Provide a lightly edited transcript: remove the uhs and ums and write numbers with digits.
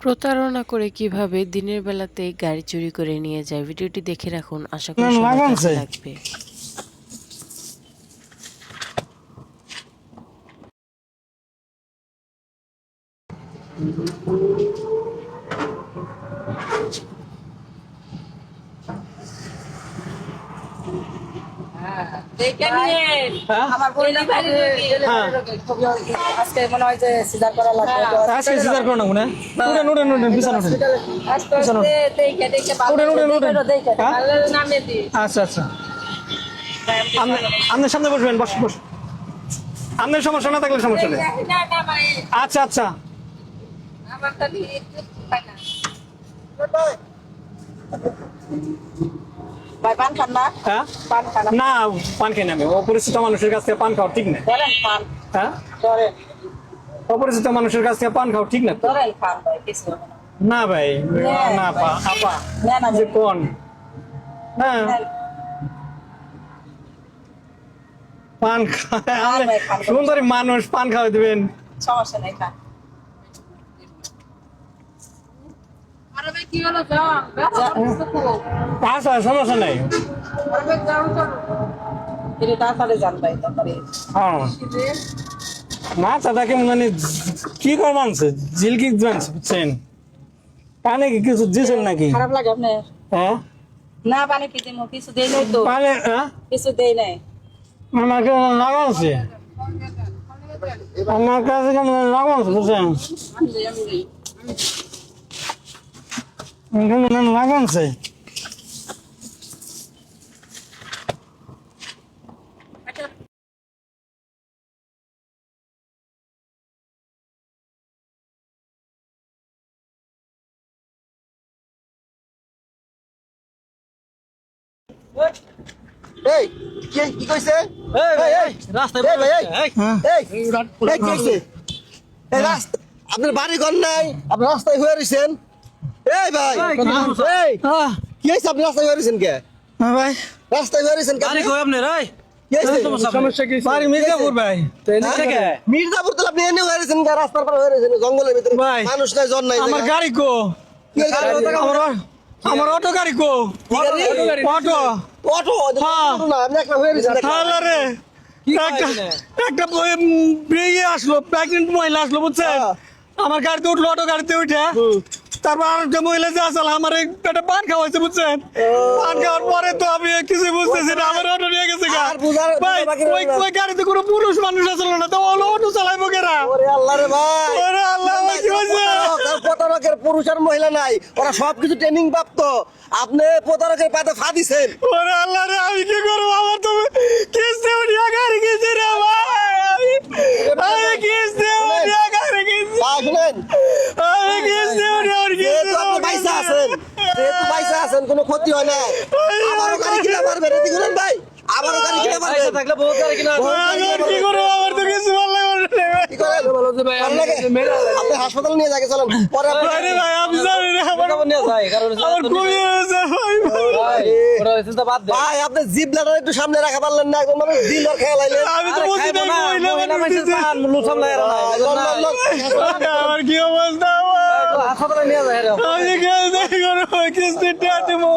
প্রতারণা করে কিভাবে দিনের বেলাতে গাড়ি চুরি করে নিয়ে যায় ভিডিওটি দেখে রাখুন, আশা করি সবার কাছে লাগবে। আজকে মনে হয় যে সিজার করা লাগবে। আজকে সিজার করো না মনে উঠেন পিছনে আচ্ছা আচ্ছা আপনার সামনে বসবেন বস আপনার সমস্যা না থাকলে সমস্যা নেই। আচ্ছা আচ্ছা ভাই পান খান না? হ্যাঁ পান খান না? না পান খাই না আমি। অপরিচিত মানুষের কাছ থেকে পান খাওয়া ঠিক না। ধরেন খান, হ্যাঁ ধরেন অপরিচিত মানুষের কাছ থেকে পান খাওয়া ঠিক না। ধরেন খান ভাই, কিছু হবে না। না ভাই না আপা নেন যে আমি। কোন হ্যাঁ নেন। পান সুন্দরী মানুষ পান খাওয়াই দিবেন। সমস্যা নেই, খান। আচ্ছা সমস্যা নেই। একটু তাড়াতাড়ি যান ভাই, তাড়াতাড়ি। হ্যাঁ না দাদাকে মানে কি করে মানছে জিলকি মানছে বুঝছেন। পানে কি কিছু দিয়েছেন নাকি? খারাপ লাগে আপনার? হ্যাঁ না পানি কি দিমু, কিছু দেই নাই তো। পানে হ্যাঁ কিছু দেই নাই। আমাকে লাগাচ্ছে আমার কাছে কেমন লাগাচ্ছে বুঝছেন। লাগাচ্ছে এই কি কইছে? রাস্তায় আপনার বাড়ি ঘর নাই, আপনি রাস্তায় হয়ে রয়েছেন। এই ভাই এই কি হয়েছে? আপনি রাস্তায় হয়ে রয়েছেন কে? ভাই রাস্তায় হয়ে রয়েছেন গাড়ি কই আপনার? এই কি হয়েছে? সমস্যা কি? বাড়ি মির্জাপুর ভাই। মির্জাপুর তো আপনি এনে হয়ে রয়েছেন, রাস্তার পর হয়ে রয়েছেন, জঙ্গলের ভিতরে ভাই, মানুষ নাই, জন নাই। আমার গাড়ি কো? আমার অটো গাড়ি কো? অটো অটো হ্যাঁ। না, আপনি একটা হয়ে রয়েছেন। তাহলে রে একটা বিয়ে আসলো, প্রেগনেন্ট মহিলা আসলো বুঝছেন। আমার গাড়িতে উঠলো, অটো গাড়িতে উঠে তারপর আরেকটা মহিলা যে আসলে আমার একটা পান খাওয়াইছে বুঝছেন। পান খাওয়ার পরে তো আমি কিছু বুঝতেছি না, আমার অটো নিয়ে গেছে গা। ভাই ওই গাড়িতে কোনো পুরুষ মানুষ আসলো না, তো অটো চালাইবো কেরা? ওরে আল্লাহ রে ভাই, ওরে আল্লাহ, আমার কি হয়েছে? প্রতারকের পুরুষ আর মহিলা নাই, ওরা সবকিছু ট্রেনিং প্রাপ্ত। আপনি প্রতারকের পাতে ফা দিছেন। ওরে আল্লাহ রে, আমি কি করবো? আমার তো কিস্তি উঠিয়া গাড়ি গেছি রে ভাই, আমি কিস্তি উঠিয়া গাড়ি গেছি, শুনেন, আমি কিস্তি উঠিয়া যেহেতু আপনি পয়সা আছেন, কোনো ক্ষতি হয় না। আবারও গাড়ি কিনা পারবেন, এদিকে শুনেন ভাই, আবারও গাড়ি কিনা পারবেন। কি করবো? আমার তো কিছু ভালো লাগে না। কি করেন? আপনি হাসপাতালে নিয়ে যাকে চলেন, পরে আপনি আরে ভাই আমি জানি না, আমার খুবই হয়েছে ভাই। ভাই আপনি জিপ লাটার একটু সামনে রাখা পারলেন না, একদম মানে দিল আর খেয়াল আইলেন। আমি তো বুঝি না মহিলা মানুষ দিছে। আমার কি অবস্থা? আমি কিস্তি করবো, কিস্তিটা দেবো।